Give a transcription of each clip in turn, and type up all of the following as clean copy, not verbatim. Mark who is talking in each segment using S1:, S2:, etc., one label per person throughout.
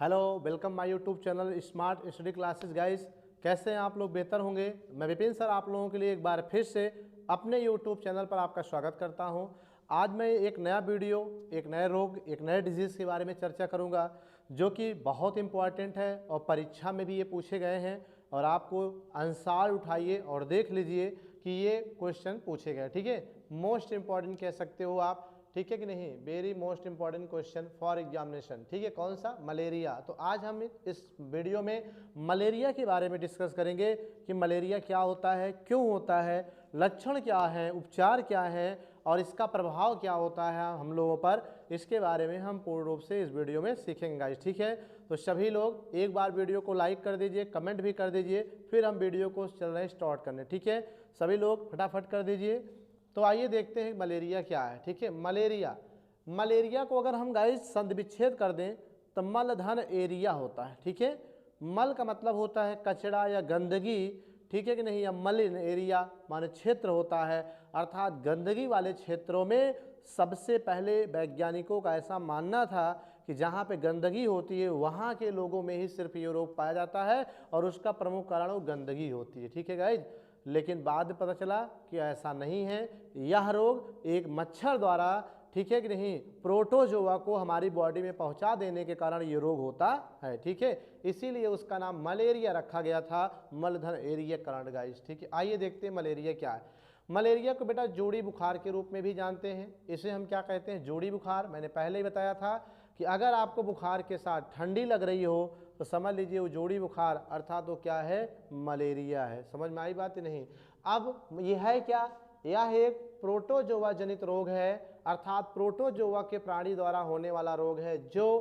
S1: Hello, welcome my YouTube channel smart study classes guys. कैसे हैं आप लोग? बेहतर होंगे। मैं विपिन सर आप लोगों के लिए एक बार फिर से अपने यूट्यूब चैनल पर आपका स्वागत करता हूं। आज मैं एक नया वीडियो, एक नए रोग, एक नए डिजीज़ के बारे में चर्चा करूंगा जो कि बहुत इंपॉर्टेंट है और परीक्षा में भी ये पूछे गए हैं। और आपको अनुसार उठाइए और देख लीजिए कि ये क्वेश्चन पूछे गए। ठीक है, मोस्ट इंपॉर्टेंट कह सकते हो आप। ठीक है कि नहीं? Very most important question for examination. ठीक है, कौन सा? मलेरिया। तो आज हम इस वीडियो में मलेरिया के बारे में डिस्कस करेंगे कि मलेरिया क्या होता है, क्यों होता है, लक्षण क्या है, उपचार क्या है और इसका प्रभाव क्या होता है हम लोगों पर। इसके बारे में हम पूर्ण रूप से इस वीडियो में सीखेंगे गाइस। ठीक है, तो सभी लोग एक बार वीडियो को लाइक कर दीजिए, कमेंट भी कर दीजिए, फिर हम वीडियो को चल रहे स्टार्ट करने। ठीक है, सभी लोग फटाफट कर दीजिए। तो आइए देखते हैं मलेरिया क्या है। ठीक है, मलेरिया को अगर हम गाइस संधि विच्छेद कर दें तो मल धन एरिया होता है। ठीक है, मल का मतलब होता है कचरा या गंदगी। ठीक है कि नहीं? या मलिन एरिया माने क्षेत्र होता है, अर्थात गंदगी वाले क्षेत्रों में सबसे पहले वैज्ञानिकों का ऐसा मानना था कि जहाँ पे गंदगी होती है वहाँ के लोगों में ही सिर्फ ये रोग पाया जाता है और उसका प्रमुख कारण वो गंदगी होती है। ठीक है गाइज, लेकिन बाद में पता चला कि ऐसा नहीं है। यह रोग एक मच्छर द्वारा, ठीक है कि नहीं, प्रोटोजोआ को हमारी बॉडी में पहुंचा देने के कारण ये रोग होता है। ठीक है, इसीलिए उसका नाम मलेरिया रखा गया था, मलधन एरिया कारण गाइस। ठीक है, आइए देखते हैं मलेरिया क्या है। मलेरिया को बेटा जोड़ी बुखार के रूप में भी जानते हैं। इसे हम क्या कहते हैं? जोड़ी बुखार। मैंने पहले ही बताया था कि अगर आपको बुखार के साथ ठंडी लग रही हो तो समझ लीजिए वो जोड़ी बुखार अर्थात वो क्या है? मलेरिया है। समझ में आई बात? नहीं। अब यह है क्या? यह एक प्रोटोजोआ जनित रोग है, अर्थात प्रोटोजोआ के प्राणी द्वारा होने वाला रोग है जो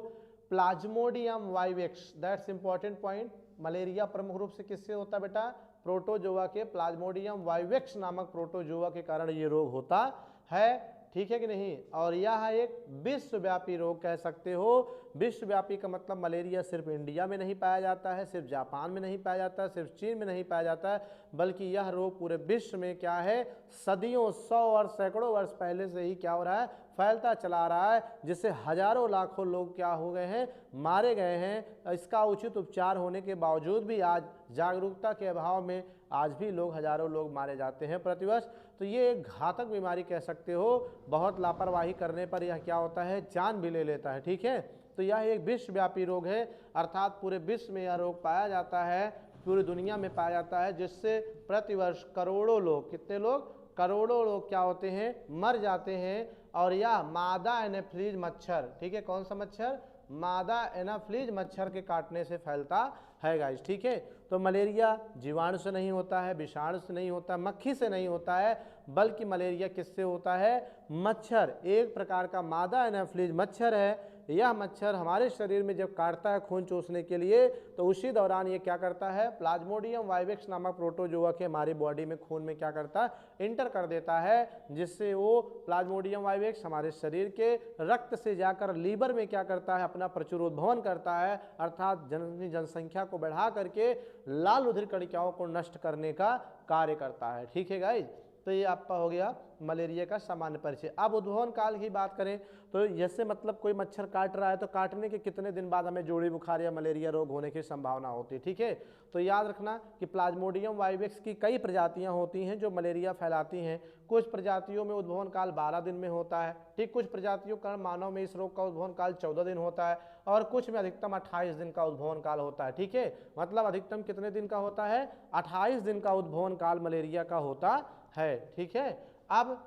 S1: Plasmodium vivax, that's important point. Malaria प्रमुख रूप से किससे होता है बेटा? प्रोटोजोआ के प्लाज्मोडियम वाइवेक्स नामक प्रोटोजोआ के कारण ये रोग होता है। ठीक है कि नहीं? और यह एक विश्वव्यापी रोग कह सकते हो। विश्वव्यापी का मतलब मलेरिया सिर्फ इंडिया में नहीं पाया जाता है, सिर्फ जापान में नहीं पाया जाता है, सिर्फ चीन में नहीं पाया जाता है, बल्कि यह रोग पूरे विश्व में क्या है? सदियों, 100 वर्ष, सैकड़ों वर्ष पहले से ही क्या हो रहा है? फैलता चला रहा है, जिससे हजारों लाखों लोग क्या हो गए हैं? मारे गए हैं। इसका उचित उपचार होने के बावजूद भी आज जागरूकता के अभाव में आज भी हजारों लोग मारे जाते हैं प्रतिवर्ष। तो ये एक घातक बीमारी कह सकते हो। बहुत लापरवाही करने पर यह क्या होता है? जान भी ले लेता है। ठीक है, तो यह एक विश्वव्यापी रोग है, अर्थात पूरे विश्व में यह रोग पाया जाता है, पूरी दुनिया में पाया जाता है, जिससे प्रतिवर्ष करोड़ों लोग, कितने लोग? करोड़ों लोग क्या होते हैं? मर जाते हैं। और यह मादा एनाफिलीज मच्छर, ठीक है, कौन सा मच्छर? मादा एनाफिलीज मच्छर के काटने से फैलता है गाइस। ठीक है, तो मलेरिया जीवाणु से नहीं होता है, विषाणु से नहीं होता, मक्खी से नहीं होता है, बल्कि मलेरिया किससे होता है? मच्छर, एक प्रकार का मादा एनाफिलीज मच्छर है। यह मच्छर हमारे शरीर में जब काटता है खून चूसने के लिए तो उसी दौरान ये क्या करता है? प्लाज्मोडियम वाइवेक्स नामक प्रोटोजोआ के हमारी बॉडी में, खून में क्या करता है? इंटर कर देता है, जिससे वो प्लाज्मोडियम वाइवेक्स हमारे शरीर के रक्त से जाकर लीवर में क्या करता है? अपना प्रचुरोद्भवन करता है, अर्थात जनसंख्या को बढ़ा करके लाल रुधिर कणिकाओं को नष्ट करने का कार्य करता है। ठीक है गाइज, तो ये आपका हो गया मलेरिया का सामान्य परिचय। अब उद्भवन काल की बात करें तो जैसे मतलब कोई मच्छर काट रहा है तो काटने के कितने दिन बाद हमें जोड़ी बुखार या मलेरिया रोग होने की संभावना होती है। ठीक है, तो याद रखना कि प्लाज्मोडियम वाइवेक्स की कई प्रजातियां होती हैं जो मलेरिया फैलाती हैं। कुछ प्रजातियों में उद्भवन काल 12 दिन में होता है। ठीक, कुछ प्रजातियों का मानव में इस रोग का उद्भवन काल 14 दिन होता है और कुछ में अधिकतम 28 दिन का उद्भवन काल होता है। ठीक है, मतलब अधिकतम कितने दिन का होता है? 28 दिन का उद्भवन काल मलेरिया का होता है। ठीक है, अब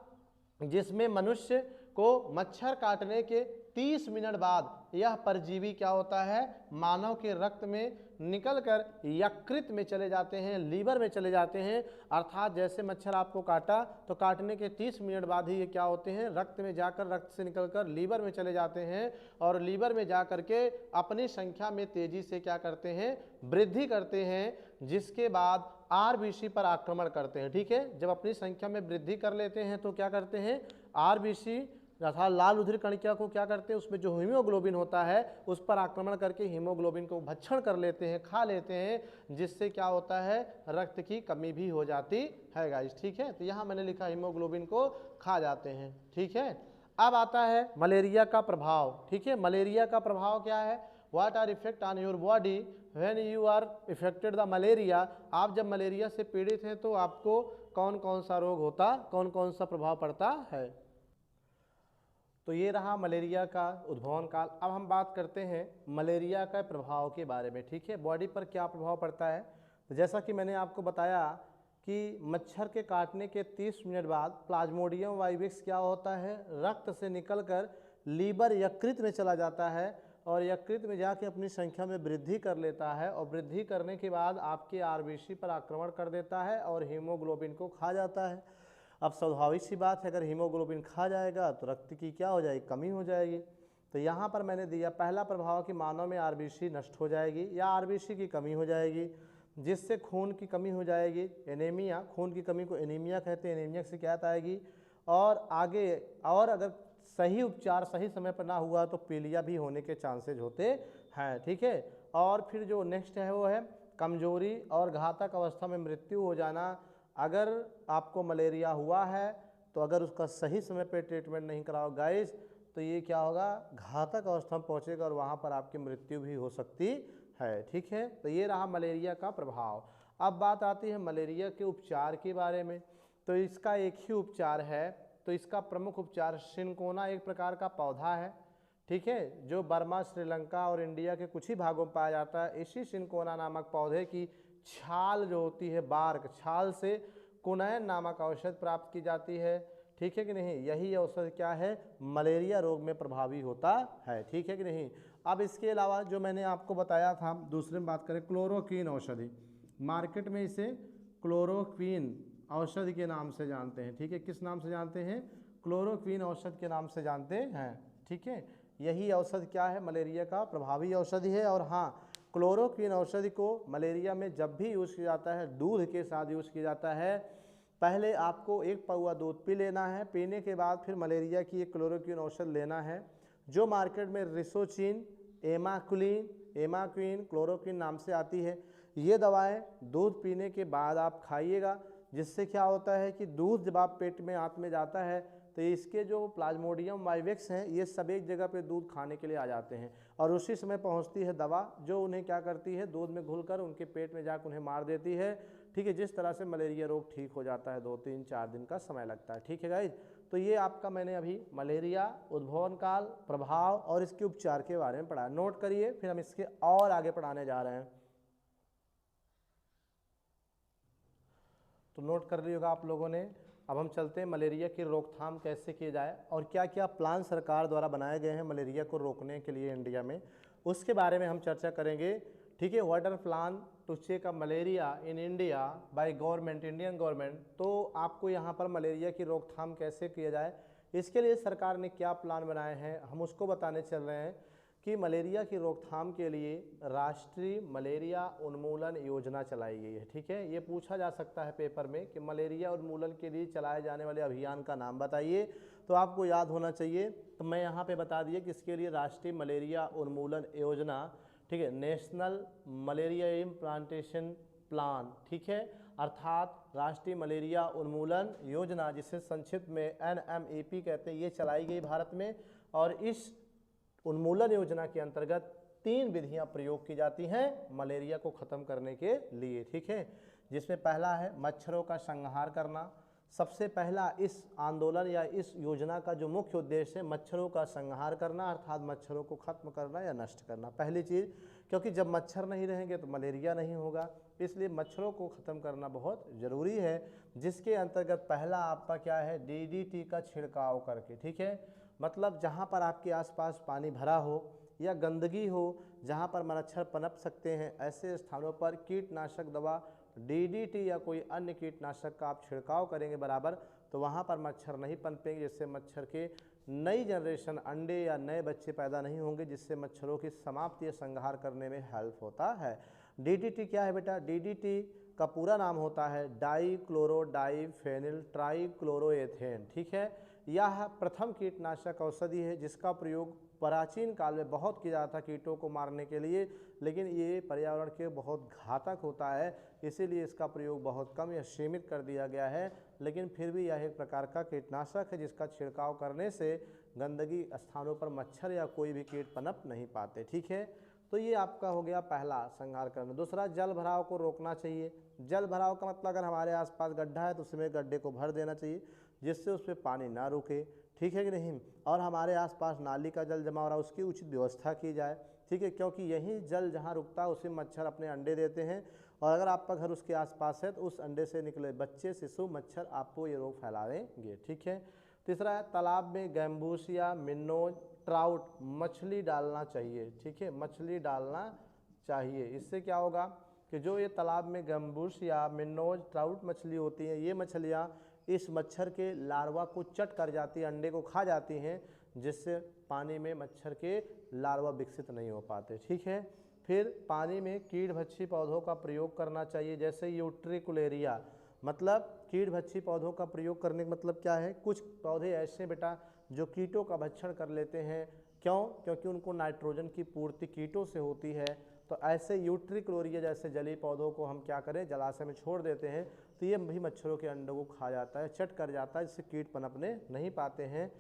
S1: जिसमें मनुष्य को मच्छर काटने के 30 मिनट बाद यह परजीवी क्या होता है? मानव के रक्त में निकलकर यकृत में चले जाते हैं, लीवर में चले जाते हैं। अर्थात जैसे मच्छर आपको काटा तो काटने के 30 मिनट बाद ही ये क्या होते हैं? रक्त में जाकर, रक्त से निकलकर लीवर में चले जाते हैं और लीवर में जाकर के अपनी संख्या में तेजी से क्या करते हैं? वृद्धि करते हैं, जिसके बाद आरबीसी पर आक्रमण करते हैं। ठीक है, जब अपनी संख्या में वृद्धि कर लेते हैं तो क्या करते हैं? आरबीसी अर्थात लाल रुधिर कणिका को क्या करते हैं? उसमें जो हीमोग्लोबिन होता है उस पर आक्रमण करके हीमोग्लोबिन को भक्षण कर लेते हैं, खा लेते हैं, जिससे क्या होता है? रक्त की कमी भी हो जाती है गाइस। ठीक है, तो यहाँ मैंने लिखा हीमोग्लोबिन को खा जाते हैं। ठीक है, अब आता है मलेरिया का प्रभाव। ठीक है, मलेरिया का प्रभाव क्या है? What are effect on your body when you are affected the malaria. आप जब मलेरिया से पीड़ित हैं तो आपको कौन कौन सा रोग होता, कौन कौन सा प्रभाव पड़ता है। तो ये रहा मलेरिया का उद्भवन काल। अब हम बात करते हैं मलेरिया का प्रभाव के बारे में, ठीक है, बॉडी पर क्या प्रभाव पड़ता है। तो जैसा कि मैंने आपको बताया कि मच्छर के काटने के 30 मिनट बाद प्लाज्मोडियम वाइवेक्स क्या होता है, रक्त से निकलकर लीवर यकृत में चला जाता है और यकृत में जाके अपनी संख्या में वृद्धि कर लेता है और वृद्धि करने के बाद आपके आरबीसी पर आक्रमण कर देता है और हीमोग्लोबिन को खा जाता है। अब स्वाभाविक सी बात है, अगर हीमोग्लोबिन खा जाएगा तो रक्त की क्या हो जाएगी, कमी हो जाएगी। तो यहाँ पर मैंने दिया पहला प्रभाव कि मानव में आरबीसी नष्ट हो जाएगी या आरबीसी की कमी हो जाएगी, जिससे खून की कमी हो जाएगी, एनीमिया, खून की कमी को एनीमिया कहते हैं, एनीमिया से क्या आएगी। और आगे और अगर सही उपचार सही समय पर ना हुआ तो पीलिया भी होने के चांसेज होते हैं, ठीक है। और फिर जो नेक्स्ट है वो है कमजोरी और घातक अवस्था में मृत्यु हो जाना। अगर आपको मलेरिया हुआ है तो अगर उसका सही समय पे ट्रीटमेंट नहीं कराओ गाइस तो ये क्या होगा, घातक अवस्था में पहुँचेगा और वहाँ पर आपकी मृत्यु भी हो सकती है, ठीक है। तो ये रहा मलेरिया का प्रभाव। अब बात आती है मलेरिया के उपचार के बारे में। तो इसका एक ही उपचार है, तो इसका प्रमुख उपचार सिनकोना एक प्रकार का पौधा है, ठीक है, जो बर्मा, श्रीलंका और इंडिया के कुछ ही भागों में पाया जाता है। इसी सिनकोना नामक पौधे की छाल जो होती है, बार्क, छाल से कुनैन नामक औषध प्राप्त की जाती है, ठीक है कि नहीं। यही औषध क्या है, मलेरिया रोग में प्रभावी होता है, ठीक है कि नहीं। अब इसके अलावा जो मैंने आपको बताया था, दूसरे में बात करें क्लोरोक्वीन औषधि, मार्केट में इसे क्लोरोक्वीन औषधि के नाम से जानते हैं, ठीक है। किस नाम से जानते हैं, क्लोरोक्वीन औषध के नाम से जानते हैं, ठीक है। यही औषध क्या है, मलेरिया का प्रभावी औषधि है। और हाँ, क्लोरोक्वीन औषधि को मलेरिया में जब भी यूज़ किया जाता है दूध के साथ यूज़ किया जाता है। पहले आपको 1 पौआ दूध पी लेना है, पीने के बाद फिर मलेरिया की एक क्लोरोक्वीन औषध लेना है, जो मार्केट में रिसोचिन, एमाक्विन, क्लोरोक्वीन नाम से आती है। ये दवाएं दूध पीने के बाद आप खाइएगा, जिससे क्या होता है कि दूध जब आप पेट में आंत में जाता है तो इसके जो प्लाज्मोडियम वाइवेक्स हैं ये सब एक जगह पे दूध खाने के लिए आ जाते हैं और उसी समय पहुंचती है दवा, जो उन्हें क्या करती है, दूध में घुलकर उनके पेट में जाकर उन्हें मार देती है, ठीक है। जिस तरह से मलेरिया रोग ठीक हो जाता है 2-3-4 दिन का समय लगता है, ठीक है गाइज। तो ये आपका मैंने अभी मलेरिया उद्भवन काल, प्रभाव और इसके उपचार के बारे में पढ़ा। नोट करिए, फिर हम इसके और आगे पढ़ाने जा रहे हैं। तो नोट कर लिया होगा आप लोगों ने। अब हम चलते हैं मलेरिया की रोकथाम कैसे की जाए और क्या क्या प्लान सरकार द्वारा बनाए गए हैं मलेरिया को रोकने के लिए इंडिया में, उसके बारे में हम चर्चा करेंगे, ठीक है। What are plan to check up malaria in India by government, Indian government. तो आपको यहाँ पर मलेरिया की रोकथाम कैसे किया जाए, इसके लिए सरकार ने क्या प्लान बनाए हैं, हम उसको बताने चल रहे हैं कि मलेरिया की रोकथाम के लिए राष्ट्रीय मलेरिया उन्मूलन योजना चलाई गई है, ठीक है। ये पूछा जा सकता है पेपर में कि मलेरिया उन्मूलन के लिए चलाए जाने वाले अभियान का नाम बताइए, तो आपको याद होना चाहिए। तो मैं यहाँ पे बता दिए कि इसके लिए राष्ट्रीय मलेरिया उन्मूलन योजना, ठीक है, नेशनल मलेरिया इम्प्लांटेशन प्लान, ठीक है, अर्थात राष्ट्रीय मलेरिया उन्मूलन योजना, जिसे संक्षिप्त में NMEP कहते हैं, ये चलाई गई भारत में। और इस उन्मूलन योजना के अंतर्गत 3 विधियां प्रयोग की जाती हैं मलेरिया को ख़त्म करने के लिए, ठीक है। जिसमें पहला है मच्छरों का संहार करना। सबसे पहला इस आंदोलन या इस योजना का जो मुख्य उद्देश्य है मच्छरों का संहार करना, अर्थात मच्छरों को खत्म करना या नष्ट करना, पहली चीज़। क्योंकि जब मच्छर नहीं रहेंगे तो मलेरिया नहीं होगा, इसलिए मच्छरों को ख़त्म करना बहुत ज़रूरी है। जिसके अंतर्गत पहला आपका क्या है, DDT का छिड़काव करके, ठीक है। मतलब जहाँ पर आपके आसपास पानी भरा हो या गंदगी हो, जहाँ पर मच्छर पनप सकते हैं, ऐसे स्थानों पर कीटनाशक दवा DDT या कोई अन्य कीटनाशक का आप छिड़काव करेंगे बराबर, तो वहाँ पर मच्छर नहीं पनपेंगे, जिससे मच्छर के नई जनरेशन अंडे या नए बच्चे पैदा नहीं होंगे, जिससे मच्छरों की समाप्ति या संहार करने में हेल्प होता है। DDT क्या है बेटा, DDT का पूरा नाम होता है डाइक्लोरोडाइफेनिल ट्राइक्लोरोएथेन, ठीक है। यह प्रथम कीटनाशक औषधि है जिसका प्रयोग प्राचीन काल में बहुत किया जाता था कीटों को मारने के लिए, लेकिन ये पर्यावरण के बहुत घातक होता है, इसीलिए इसका प्रयोग बहुत कम या सीमित कर दिया गया है। लेकिन फिर भी यह एक प्रकार का कीटनाशक है जिसका छिड़काव करने से गंदगी स्थानों पर मच्छर या कोई भी कीट पनप नहीं पाते। ठीक है, तो ये आपका हो गया पहला संहार करना। दूसरा, जल भराव को रोकना चाहिए। जल भराव का मतलब अगर हमारे आसपास गड्ढा है तो उसमें गड्ढे को भर देना चाहिए जिससे उस पर पानी ना रुके। ठीक है कि नहीं, और हमारे आसपास नाली का जल जमा हो रहा है उसकी उचित व्यवस्था की जाए। ठीक है, क्योंकि यही जल जहाँ रुकता है उसी मच्छर अपने अंडे देते हैं, और अगर आपका घर उसके आसपास है तो उस अंडे से निकले बच्चे, शिशु मच्छर आपको ये रोग फैलाएंगे। ठीक है। तीसरा है, तालाब में गैम्बूस या मिन्नोज, ट्राउट, मछली डालना चाहिए। ठीक है, मछली डालना चाहिए। इससे क्या होगा कि जो ये तालाब में गैम्बूस या मिन्नोज, ट्राउट मछली होती हैं, ये मछलियाँ इस मच्छर के लार्वा को चट कर जाती है, अंडे को खा जाती हैं, जिससे पानी में मच्छर के लार्वा विकसित नहीं हो पाते। ठीक है। फिर पानी में कीड़भक्षी पौधों का प्रयोग करना चाहिए, जैसे यूट्रिकुलेरिया, मतलब कीड़भक्षी पौधों का प्रयोग करने का मतलब क्या है, कुछ पौधे ऐसे बेटा जो कीटों का भक्षण कर लेते हैं। क्यों? क्योंकि उनको नाइट्रोजन की पूर्ति कीटों से होती है। तो ऐसे यूट्रिकुलेरिया जैसे जलीय पौधों को हम क्या करें, जलाशय में छोड़ देते हैं, तो ये भी मच्छरों के अंडों को खा जाता है, चट कर जाता है, जिससे कीट पनपने नहीं पाते हैं।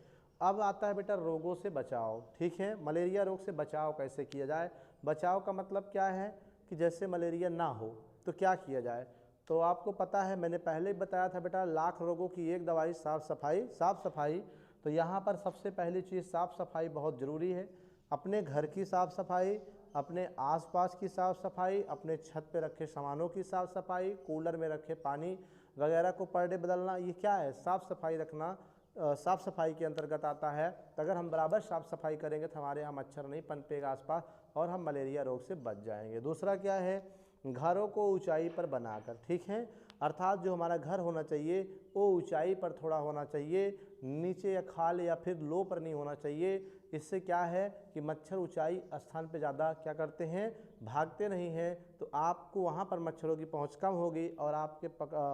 S1: अब आता है बेटा रोगों से बचाव। ठीक है, मलेरिया रोग से बचाव कैसे किया जाए। बचाव का मतलब क्या है कि जैसे मलेरिया ना हो तो क्या किया जाए। तो आपको पता है, मैंने पहले ही बताया था बेटा, लाख रोगों की एक दवाई साफ सफाई। साफ सफाई, तो यहाँ पर सबसे पहली चीज़ साफ सफाई बहुत ज़रूरी है। अपने घर की साफ सफाई, अपने आसपास की साफ सफाई, अपने छत पे रखे सामानों की साफ सफाई, कूलर में रखे पानी वगैरह को पर डे बदलना, ये क्या है, साफ सफाई रखना साफ सफाई के अंतर्गत आता है। तो अगर हम बराबर साफ सफाई करेंगे तो हमारे यहाँ मच्छर नहीं पनपेगा आसपास, और हम मलेरिया रोग से बच जाएंगे। दूसरा क्या है, घरों को ऊंचाई पर बनाकर। ठीक है, अर्थात जो हमारा घर होना चाहिए वो ऊंचाई पर थोड़ा होना चाहिए, नीचे या खाल या फिर लो पर नहीं होना चाहिए। इससे क्या है कि मच्छर ऊंचाई स्थान पे ज़्यादा क्या करते हैं, भागते नहीं हैं, तो आपको वहाँ पर मच्छरों की पहुँच कम होगी और आपके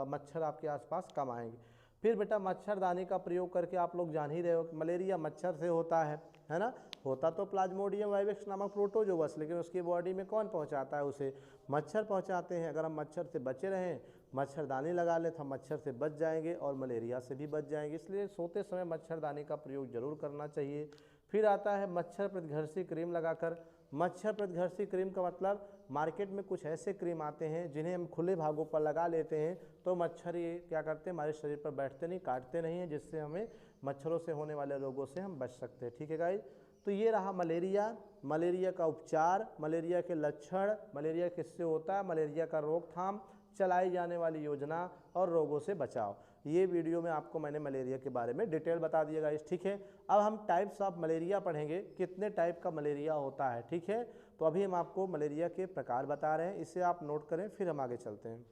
S1: मच्छर आपके आसपास कम आएंगे। फिर बेटा मच्छरदानी का प्रयोग करके, आप लोग जान ही रहे हो कि मलेरिया मच्छर से होता है ना। होता तो प्लाज्मोडियम वाइवेक्स नामक प्रोटोजोवस, लेकिन उसकी बॉडी में कौन पहुंचाता है उसे, मच्छर पहुंचाते हैं। अगर हम मच्छर से बचे रहें, मच्छरदानी लगा लें, तो हम मच्छर से बच जाएंगे और मलेरिया से भी बच जाएंगे। इसलिए सोते समय मच्छरदानी का प्रयोग जरूर करना चाहिए। फिर आता है मच्छर प्रतिघर्षी क्रीम लगाकर। मच्छर प्रतिघर्षी क्रीम का मतलब, मार्केट में कुछ ऐसे क्रीम आते हैं जिन्हें हम खुले भागों पर लगा लेते हैं, तो मच्छर ये क्या करते हैं, हमारे शरीर पर बैठते नहीं, काटते नहीं हैं, जिससे हमें मच्छरों से होने वाले रोगों से हम बच सकते हैं। ठीक है गाइस, तो ये रहा मलेरिया, मलेरिया का उपचार, मलेरिया के लक्षण, मलेरिया किससे होता है, मलेरिया का रोकथाम, चलाई जाने वाली योजना और रोगों से बचाव। ये वीडियो में आपको मैंने मलेरिया के बारे में डिटेल बता दिया गाइस। ठीक है, अब हम टाइप्स ऑफ मलेरिया पढ़ेंगे, कितने टाइप का मलेरिया होता है। ठीक है, तो अभी हम आपको मलेरिया के प्रकार बता रहे हैं, इसे आप नोट करें, फिर हम आगे चलते हैं।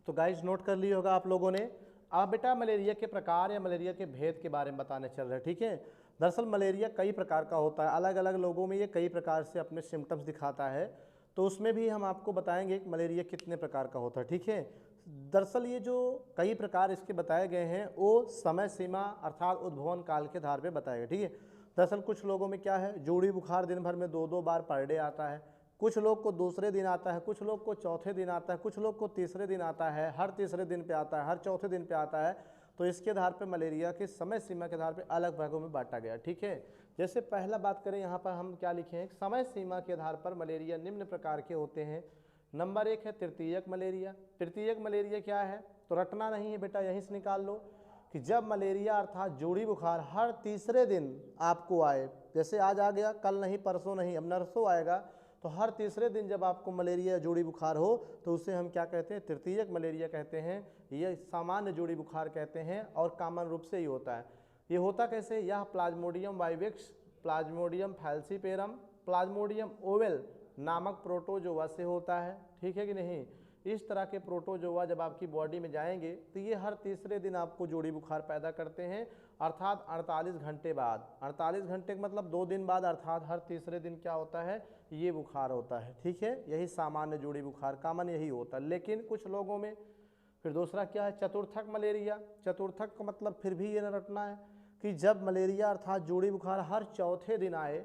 S1: तो गाइस नोट कर लिया होगा आप लोगों ने। अब बेटा मलेरिया के प्रकार या मलेरिया के भेद के बारे में बताने चल रहे हैं। ठीक है, दरअसल मलेरिया कई प्रकार का होता है, अलग अलग लोगों में ये कई प्रकार से अपने सिम्टम्स दिखाता है, तो उसमें भी हम आपको बताएंगे कि मलेरिया कितने प्रकार का होता है। ठीक है, दरअसल ये जो कई प्रकार इसके बताए गए हैं वो समय सीमा अर्थात उद्भवन काल के आधार पे बताए गए। ठीक है, दरअसल कुछ लोगों में क्या है, जोड़ी बुखार दिन भर में 2-2 बार पर डे आता है, कुछ लोग को दूसरे दिन आता है, कुछ लोग को चौथे दिन आता है, कुछ लोग को तीसरे दिन आता है, हर तीसरे दिन पे आता है, हर चौथे दिन पे आता है। तो इसके आधार पे मलेरिया के समय सीमा के आधार पे अलग भागों में बांटा गया। ठीक है, जैसे पहला बात करें, यहाँ पर हम क्या लिखे हैं, समय सीमा के आधार पर मलेरिया निम्न प्रकार के होते हैं। नंबर 1 है तृतीयक मलेरिया। तृतीयक मलेरिया क्या है, तो रटना नहीं है बेटा, यहीं से निकाल लो कि जब मलेरिया अर्थात जोड़ी बुखार हर तीसरे दिन आपको आए, जैसे आज आ गया, कल नहीं, परसों नहीं, अब नरसों आएगा, तो हर तीसरे दिन जब आपको मलेरिया जोड़ी बुखार हो तो उसे हम क्या कहते हैं, तृतीयक मलेरिया कहते हैं। यह सामान्य जोड़ी बुखार कहते हैं और कॉमन रूप से ही होता है। ये होता कैसे, यह Plasmodium vivax, Plasmodium falciparum, Plasmodium oval नामक प्रोटोजोआ से होता है। ठीक है कि नहीं, इस तरह के प्रोटोजोआ जब आपकी बॉडी में जाएंगे तो ये हर तीसरे दिन आपको जोड़ी बुखार पैदा करते हैं, अर्थात 48 घंटे बाद। 48 घंटे का मतलब 2 दिन बाद, अर्थात हर तीसरे दिन क्या होता है, ये बुखार होता है। ठीक है, यही सामान्य जोड़ी बुखार, कॉमन यही होता है। लेकिन कुछ लोगों में फिर दूसरा क्या है, चतुर्थक मलेरिया। चतुर्थक का मतलब फिर भी ये न रटना है कि जब मलेरिया अर्थात जोड़ी बुखार हर चौथे दिन आए,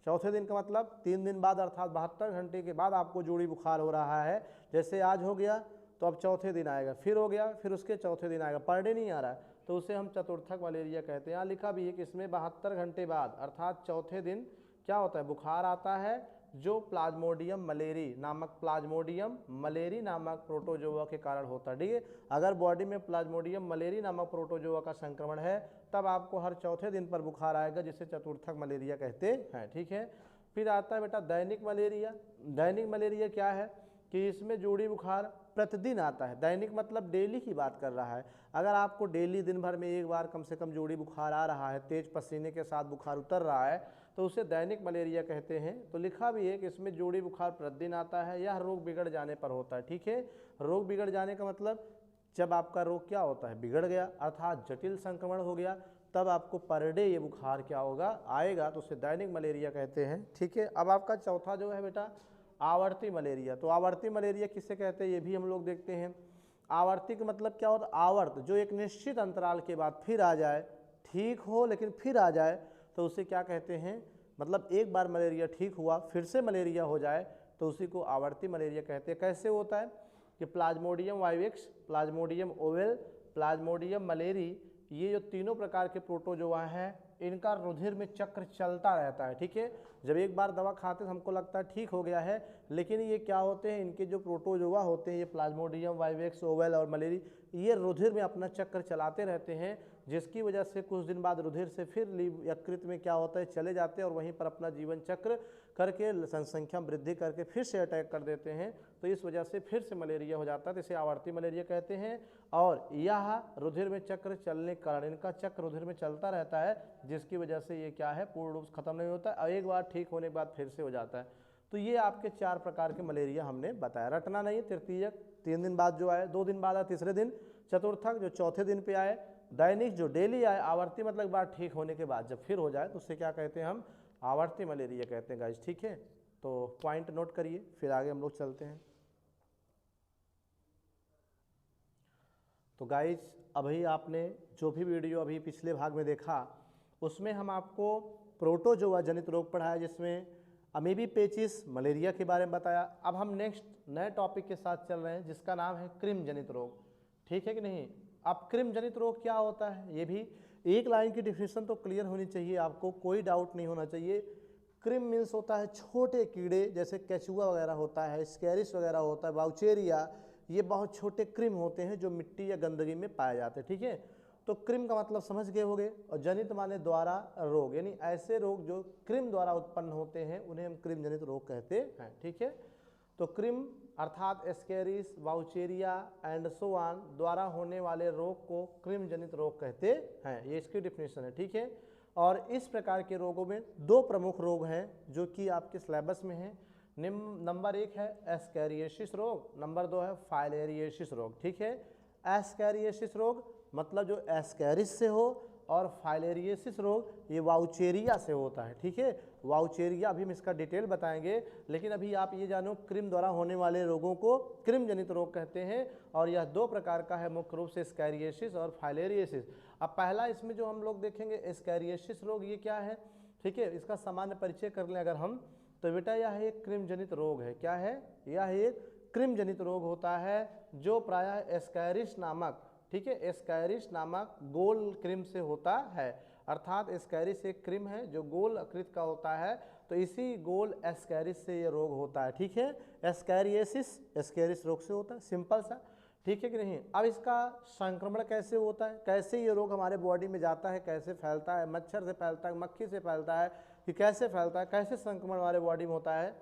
S1: चौथे दिन का मतलब 3 दिन बाद अर्थात 72 घंटे के बाद आपको जोड़ी बुखार हो रहा है, जैसे आज हो गया तो अब चौथे दिन आएगा, फिर हो गया, फिर उसके चौथे दिन आएगा, पर डे नहीं आ रहा है, तो उसे हम चतुर्थक मलेरिया कहते हैं। यहाँ लिखा भी है कि इसमें 72 घंटे बाद अर्थात चौथे दिन क्या होता है, बुखार आता है, जो प्लाज्मोडियम मलेरी नामक प्रोटोजोआ के कारण होता है। ठीक है, अगर बॉडी में प्लाज्मोडियम मलेरी नामक प्रोटोजोआ का संक्रमण है तब आपको हर चौथे दिन पर बुखार आएगा, जिसे चतुर्थक मलेरिया कहते हैं। ठीक है, फिर आता है बेटा दैनिक मलेरिया। दैनिक मलेरिया क्या है कि इसमें जोड़ी बुखार प्रतिदिन आता है। दैनिक मतलब डेली की बात कर रहा है। अगर आपको डेली दिन भर में एक बार कम से कम जोड़ी बुखार आ रहा है, तेज पसीने के साथ बुखार उतर रहा है, तो उसे दैनिक मलेरिया कहते हैं। तो लिखा भी है कि इसमें जोड़ी बुखार प्रतिदिन आता है, यह रोग बिगड़ जाने पर होता है। ठीक है, रोग बिगड़ जाने का मतलब जब आपका रोग क्या होता है, बिगड़ गया अर्थात जटिल संक्रमण हो गया, तब आपको पर डे ये बुखार क्या होगा, आएगा, तो उसे दैनिक मलेरिया कहते हैं। ठीक है, अब आपका चौथा जो है बेटा आवर्ती मलेरिया। तो आवर्ती मलेरिया किसे कहते हैं ये भी हम लोग देखते हैं। आवर्ती का मतलब क्या होता है, आवर्त जो एक निश्चित अंतराल के बाद फिर आ जाए, ठीक हो लेकिन फिर आ जाए, तो उसे क्या कहते हैं, मतलब एक बार मलेरिया ठीक हुआ फिर से मलेरिया हो जाए तो उसी को आवर्ती मलेरिया कहते हैं। कैसे होता है कि Plasmodium vivax, Plasmodium oval, Plasmodium malariae, ये जो तीनों प्रकार के प्रोटोजोआ हैं इनका रुधिर में चक्र चलता रहता है। ठीक है, जब एक बार दवा खाते हैं हमको लगता है ठीक हो गया है, लेकिन ये क्या होते हैं, इनके जो प्रोटोजोआ होते हैं, ये प्लाज्मोडियम वाइवेक्स ओवेल और मलेरी, ये रुधिर में अपना चक्र चलाते रहते हैं, जिसकी वजह से कुछ दिन बाद रुधिर से फिर यकृत में क्या होता है, चले जाते हैं और वहीं पर अपना जीवन चक्र करके जनसंख्या वृद्धि करके फिर से अटैक कर देते हैं। तो इस वजह से फिर से मलेरिया हो जाता है, तो इसे आवर्ती मलेरिया कहते हैं। और यह रुधिर में चक्र चलने के कारण, इनका चक्र रुधिर में चलता रहता है, जिसकी वजह से ये क्या है, पूर्ण रूप से खत्म नहीं होता और एक बार ठीक होने के बाद फिर से हो जाता है। तो ये आपके 4 प्रकार के मलेरिया हमने बताया। रटना नहीं, तृतीयक 3 दिन बाद जो आए, 2 दिन बाद आए तीसरे दिन, चतुर्थक जो चौथे दिन पे आए, दैनिक जो डेली आए, आवर्ती मतलब बार ठीक होने के बाद जब फिर हो जाए तो उससे क्या कहते हैं, हम आवर्ती मलेरिया कहते हैं गाइस। ठीक है, तो पॉइंट नोट करिए, फिर आगे हम लोग चलते हैं। तो गाइस अभी आपने जो भी वीडियो अभी पिछले भाग में देखा उसमें हम आपको प्रोटोजोआ जनित रोग पढ़ाया, जिसमें अमीबी पेचिस मलेरिया के बारे में बताया। अब हम नेक्स्ट नए टॉपिक के साथ चल रहे हैं जिसका नाम है क्रिम जनित रोग। ठीक है कि नहीं। अब क्रिम जनित रोग क्या होता है, ये भी एक लाइन की डिफिनेशन तो क्लियर होनी चाहिए, आपको कोई डाउट नहीं होना चाहिए। क्रिम मीन्स होता है छोटे कीड़े, जैसे केचुआ वगैरह होता है, स्कैरिस वगैरह होता है, वाउचेरिया, ये बहुत छोटे क्रिम होते हैं जो मिट्टी या गंदगी में पाए जाते हैं। ठीक है, तो क्रिम का मतलब समझ गए होंगे, और जनित माने द्वारा रोग, यानी ऐसे रोग जो क्रिम द्वारा उत्पन्न होते हैं उन्हें हम क्रिम जनित रोग कहते हैं। ठीक है, तो क्रिम अर्थात ascaris, vaucheria and so on द्वारा होने वाले रोग को क्रिम जनित रोग कहते हैं, ये इसकी डिफिनेशन है। ठीक है, और इस प्रकार के रोगों में 2 प्रमुख रोग हैं जो कि आपके सिलेबस में हैं। नंबर 1 है एस्कैरियोसिस रोग, नंबर 2 है फाइलेरियोसिस रोग। ठीक है, एस्कैरियोसिस रोग मतलब जो एस्कैरिस से हो, और फाइलेरियोसिस रोग ये वाउचेरिया से होता है। ठीक है, वाउचेरिया अभी हम इसका डिटेल बताएंगे, लेकिन अभी आप ये जानो क्रिम द्वारा होने वाले रोगों को क्रिम जनित रोग कहते हैं, और यह 2 प्रकार का है, मुख्य रूप से एस्कैरियोसिस और फाइलेरियोसिस। अब पहला इसमें जो हम लोग देखेंगे एस्कैरियोसिस रोग, ये क्या है। ठीक है, इसका सामान्य परिचय कर लें अगर हम, तो बेटा यह एक क्रिम जनित रोग है। क्या है, यह एक क्रिम जनित रोग होता है जो प्रायः एस्कैरिस नामक, ठीक है, एस्कैरिस नामक गोल क्रिम से होता है। अर्थात एस्कैरिस एक क्रिम है जो गोल आकृति का होता है, तो इसी गोल एस्कैरिस से ये रोग होता है। ठीक है, एस्कैरियोसिस एस्कैरिस रोग से होता है, सिंपल सा। ठीक है कि नहीं। अब इसका संक्रमण कैसे होता है, कैसे ये रोग हमारे बॉडी में जाता है, कैसे फैलता है, मच्छर से फैलता है, मक्खी से फैलता है, कि कैसे फैलता है, कैसे संक्रमण हमारे बॉडी में होता है।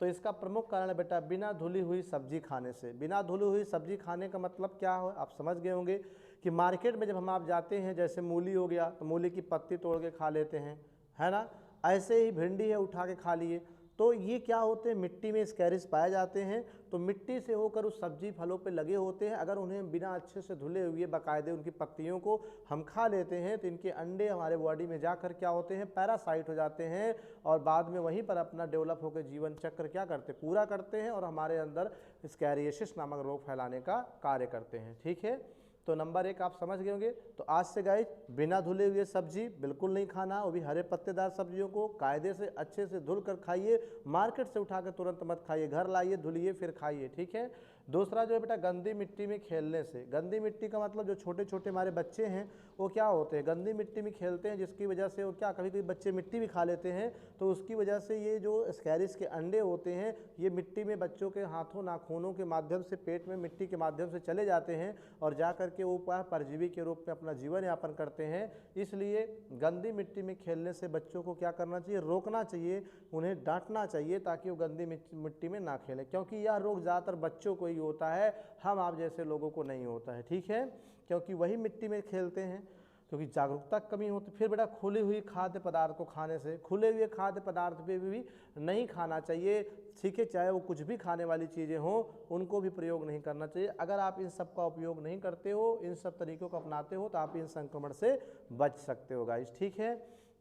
S1: तो इसका प्रमुख कारण है बेटा बिना धुली हुई सब्जी खाने से। बिना धुली हुई सब्जी खाने का मतलब क्या हो, आप समझ गए होंगे कि मार्केट में जब हम आप जाते हैं, जैसे मूली हो गया तो मूली की पत्ती तोड़ के खा लेते हैं, है ना, ऐसे ही भिंडी है उठा के खा लिए, तो ये क्या होते हैं, मिट्टी में स्कैरिस पाए जाते हैं, तो मिट्टी से होकर उस सब्जी फलों पे लगे होते हैं। अगर उन्हें बिना अच्छे से धुले हुए बाकायदे उनकी पत्तियों को हम खा लेते हैं, तो इनके अंडे हमारे बॉडी में जाकर क्या होते हैं, पैरासाइट हो जाते हैं, और बाद में वहीं पर अपना डेवलप होकर जीवन चक्र क्या करते, पूरा करते हैं, और हमारे अंदर स्कैरियोसिस नामक रोग फैलाने का कार्य करते हैं। ठीक है, तो नंबर 1 आप समझ गए होंगे। तो आज से गाइस बिना धुले हुए सब्जी बिल्कुल नहीं खाना, वो भी हरे पत्तेदार सब्जियों को कायदे से अच्छे से धुल कर खाइए, मार्केट से उठा कर तुरंत मत खाइए, घर लाइए धुलिए फिर खाइए, ठीक है। दूसरा जो है बेटा, गंदी मिट्टी में खेलने से, गंदी मिट्टी का मतलब जो छोटे छोटे हमारे बच्चे हैं वो क्या होते हैं, गंदी मिट्टी में खेलते हैं, जिसकी वजह से वो क्या, कभी कभी बच्चे मिट्टी भी खा लेते हैं, तो उसकी वजह से ये जो स्कैरिस के अंडे होते हैं ये मिट्टी में बच्चों के हाथों नाखूनों के माध्यम से पेट में मिट्टी के माध्यम से चले जाते हैं और जा करके वो परजीवी के रूप में अपना जीवन यापन करते हैं। इसलिए गंदी मिट्टी में खेलने से बच्चों को क्या करना चाहिए, रोकना चाहिए, उन्हें डांटना चाहिए ताकि वो गंदी मिट्टी में ना खेलें, क्योंकि यह रोग ज़्यादातर बच्चों को ही होता है, हम आप जैसे लोगों को नहीं होता है, ठीक है, क्योंकि वही मिट्टी में खेलते हैं, क्योंकि जागरूकता कमी होती। फिर बेटा, खुली हुई खाद्य पदार्थ को खाने से, खुले हुए खाद्य पदार्थ पे भी नहीं खाना चाहिए, ठीक है, चाहे वो कुछ भी खाने वाली चीज़ें हों उनको भी प्रयोग नहीं करना चाहिए। अगर आप इन सब का उपयोग नहीं करते हो, इन सब तरीकों को अपनाते हो, तो आप इन संक्रमण से बच सकते हो गाइस, ठीक है।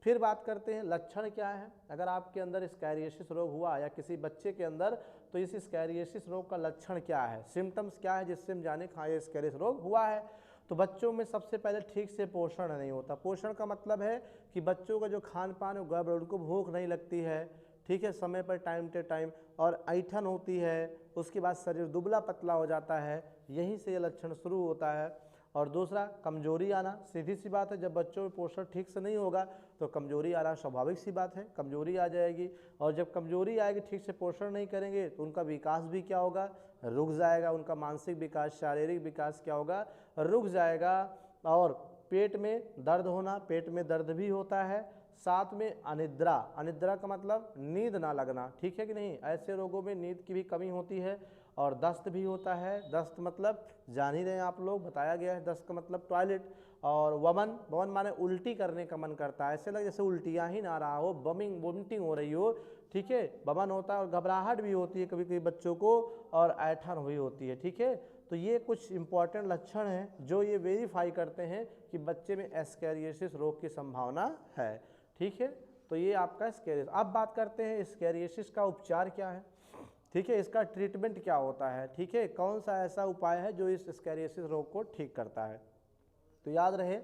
S1: फिर बात करते हैं लक्षण क्या है। अगर आपके अंदर स्कैरियोसिस रोग हुआ या किसी बच्चे के अंदर, तो इस स्कैरियोसिस रोग का लक्षण क्या है, सिम्टम्स क्या है, जिससे हम जाने हाँ ये स्कैरियोसिस रोग हुआ है। तो बच्चों में सबसे पहले ठीक से पोषण नहीं होता। पोषण का मतलब है कि बच्चों का जो खान पान है गड़बड़, उनको भूख नहीं लगती है, ठीक है, समय पर टाइम टू टाइम, और ऐंठन होती है, उसके बाद शरीर दुबला पतला हो जाता है, यहीं से ये लक्षण शुरू होता है। और दूसरा, कमजोरी आना, सीधी सी बात है, जब बच्चों में पोषण ठीक से नहीं होगा तो कमजोरी आना स्वाभाविक सी बात है, कमजोरी आ जाएगी, और जब कमजोरी आएगी, ठीक से पोषण नहीं करेंगे तो उनका विकास भी क्या होगा, रुक जाएगा, उनका मानसिक विकास, शारीरिक विकास क्या होगा, रुक जाएगा। और पेट में दर्द होना, पेट में दर्द भी होता है, साथ में अनिद्रा, अनिद्रा का मतलब नींद ना लगना, ठीक है कि नहीं, ऐसे रोगों में नींद की भी कमी होती है। और दस्त भी होता है, दस्त मतलब जान ही रहे हैं आप लोग, बताया गया है, दस्त का मतलब टॉयलेट। और वमन, वमन माने उल्टी करने का मन करता है, ऐसे लगे जैसे उल्टियाँ ही ना रहा हो, वोमिटिंग हो रही हो, ठीक है, वमन होता है। और घबराहट भी होती है कभी कभी बच्चों को, और ऐंठन हुई होती है, ठीक है। तो ये कुछ इंपॉर्टेंट लक्षण हैं जो ये वेरीफाई करते हैं कि बच्चे में स्कैरियोसिस रोग की संभावना है, ठीक है। तो ये आपका स्कैरियोसिस। अब बात करते हैं स्कैरियोसिस का उपचार क्या है, ठीक है, इसका ट्रीटमेंट क्या होता है, ठीक है, कौन सा ऐसा उपाय है जो इस स्कैरियोसिस रोग को ठीक करता है। तो याद रहे,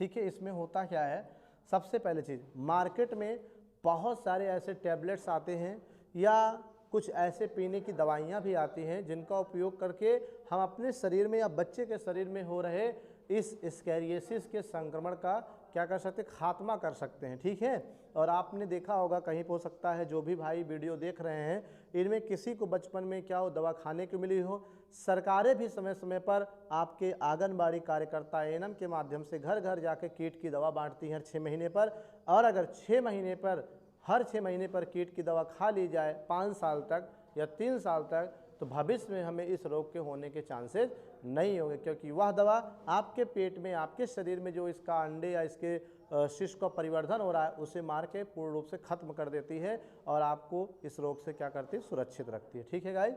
S1: ठीक है, इसमें होता क्या है, सबसे पहले चीज़, मार्केट में बहुत सारे ऐसे टैबलेट्स आते हैं या कुछ ऐसे पीने की दवाइयाँ भी आती हैं जिनका उपयोग करके हम अपने शरीर में या बच्चे के शरीर में हो रहे इस स्कैरियोसिस के संक्रमण का क्या कर सकते हैं, खात्मा कर सकते हैं, ठीक है। और आपने देखा होगा कहीं हो सकता है जो भी भाई वीडियो देख रहे हैं इनमें किसी को बचपन में क्या हो, दवा खाने को मिली हो। सरकारें भी समय समय पर आपके आंगनबाड़ी कार्यकर्ता एएनएम के माध्यम से घर घर जाके कीट की दवा बांटती हैं 6 महीने पर, और अगर 6 महीने पर, हर 6 महीने पर कीट की दवा खा ली जाए 5 साल तक या 3 साल तक, तो भविष्य में हमें इस रोग के होने के चांसेस नहीं होंगे, क्योंकि वह दवा आपके पेट में, आपके शरीर में जो इसका अंडे या इसके शिशु का परिवर्धन हो रहा है उसे मार के पूर्ण रूप से खत्म कर देती है और आपको इस रोग से क्या करती है, सुरक्षित रखती है, ठीक है गाइस।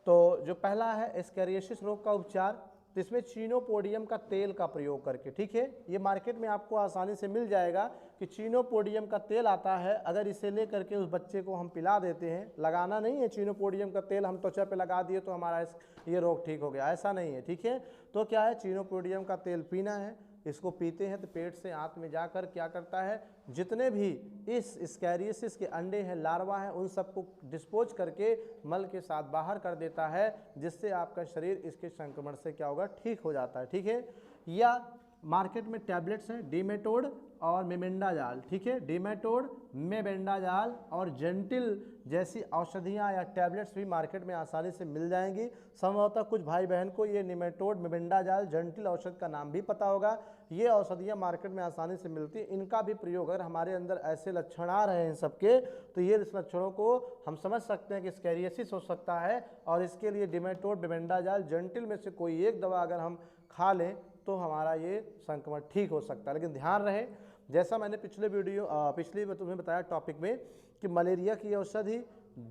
S1: तो जो पहला है स्कैरियोसिस रोग का उपचार, तो इसमें चीनोपोडियम का तेल का प्रयोग करके, ठीक है, ये मार्केट में आपको आसानी से मिल जाएगा कि चीनोपोडियम का तेल आता है, अगर इसे ले करके उस बच्चे को हम पिला देते हैं, लगाना नहीं है चीनोपोडियम का तेल हम त्वचा पे लगा दिए तो हमारा ये रोग ठीक हो गया, ऐसा नहीं है, ठीक है। तो क्या है, चीनोपोडियम का तेल पीना है, इसको पीते हैं तो पेट से आंत में जाकर क्या करता है, जितने भी इस स्कैरियोसिस के अंडे हैं, लार्वा हैं, उन सबको डिस्पोज करके मल के साथ बाहर कर देता है, जिससे आपका शरीर इसके संक्रमण से क्या होगा, ठीक हो जाता है, ठीक है। या मार्केट में टैबलेट्स हैं डिमेटोड और मेबेंडाजाल, ठीक है, डिमेटोड, मेबेंडाजाल और जेंटिल जैसी औषधियाँ या टैबलेट्स भी मार्केट में आसानी से मिल जाएंगी। संभवतः कुछ भाई बहन को ये निमेटोड, मेबेंडाजाल, जेंटिल औषध का नाम भी पता होगा। ये औषधियाँ मार्केट में आसानी से मिलती हैं, इनका भी प्रयोग अगर हमारे अंदर ऐसे लक्षण आ रहे हैं इन सबके, तो ये इस लक्षणों को हम समझ सकते हैं कि स्कैरियोसिस हो सकता है, और इसके लिए डिमेटोड, मेबेंडाजाल, जेंटिल में से कोई एक दवा अगर हम खा लें तो हमारा ये संक्रमण ठीक हो सकता है। लेकिन ध्यान रहे, जैसा मैंने पिछली में तुम्हें बताया टॉपिक में कि मलेरिया की औषधि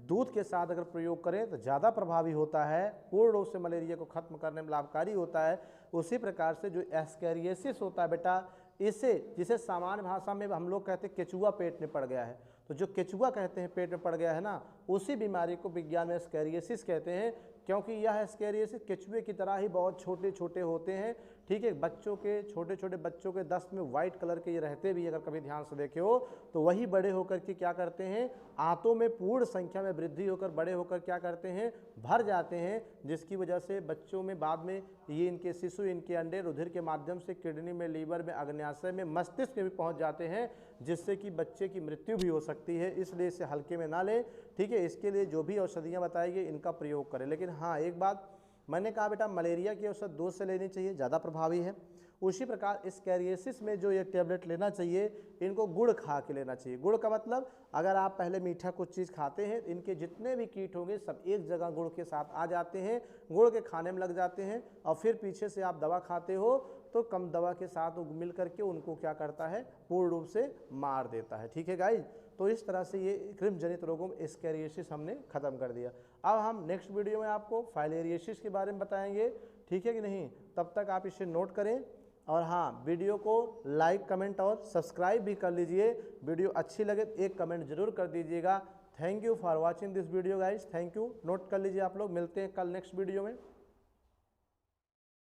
S1: दूध के साथ अगर प्रयोग करें तो ज़्यादा प्रभावी होता है, पूर्ण रूप से मलेरिया को खत्म करने में लाभकारी होता है। उसी प्रकार से जो स्कैरियोसिस होता है बेटा, इसे जिसे सामान्य भाषा में हम लोग कहते हैं केचुआ पेट में पड़ गया है, तो जो केचुआ कहते हैं पेट में पड़ गया है ना, उसी बीमारी को विज्ञान में स्कैरियोसिस कहते हैं, क्योंकि यह स्कैरियोसिस केचुए की तरह ही बहुत छोटे छोटे होते हैं, ठीक है। बच्चों के, छोटे छोटे बच्चों के दस्त में वाइट कलर के ये रहते भी, अगर कभी ध्यान से देखे हो तो वही बड़े होकर के क्या करते हैं, आंतों में पूर्ण संख्या में वृद्धि होकर बड़े होकर क्या करते हैं, भर जाते हैं, जिसकी वजह से बच्चों में बाद में ये इनके शिशु, इनके अंडे रुधिर के माध्यम से किडनी में, लीवर में, अग्न्याशय में, मस्तिष्क में भी पहुंच जाते हैं, जिससे कि बच्चे की मृत्यु भी हो सकती है। इसलिए इसे हल्के में ना लें, ठीक है। इसके लिए जो भी औषधियाँ बताई गई इनका प्रयोग करें। लेकिन हाँ, एक बात मैंने कहा बेटा, मलेरिया की औषध 2 से लेनी चाहिए, ज़्यादा प्रभावी है। उसी प्रकार स्कैरियोसिस में जो ये टैबलेट लेना चाहिए, इनको गुड़ खा के लेना चाहिए। गुड़ का मतलब, अगर आप पहले मीठा कुछ चीज़ खाते हैं, इनके जितने भी कीट होंगे सब एक जगह गुड़ के साथ आ जाते हैं, गुड़ के खाने में लग जाते हैं, और फिर पीछे से आप दवा खाते हो तो कम दवा के साथ मिल करके उनको क्या करता है, पूर्ण रूप से मार देता है। ठीक है गाइज, तो इस तरह से ये कृमि जनित रोगों में स्कैरियोसिस हमने खत्म कर दिया। अब हम नेक्स्ट वीडियो में आपको फाइलेरियोसिस के बारे में बताएंगे, ठीक है कि नहीं। तब तक आप इसे नोट करें, और हाँ, वीडियो को लाइक, कमेंट और सब्सक्राइब भी कर लीजिए। वीडियो अच्छी लगे तो एक कमेंट जरूर कर दीजिएगा। Thank you for watching this video guys, thank you. Note कर लीजिए आप लोग। मिलते हैं कल नेक्स्ट वीडियो में।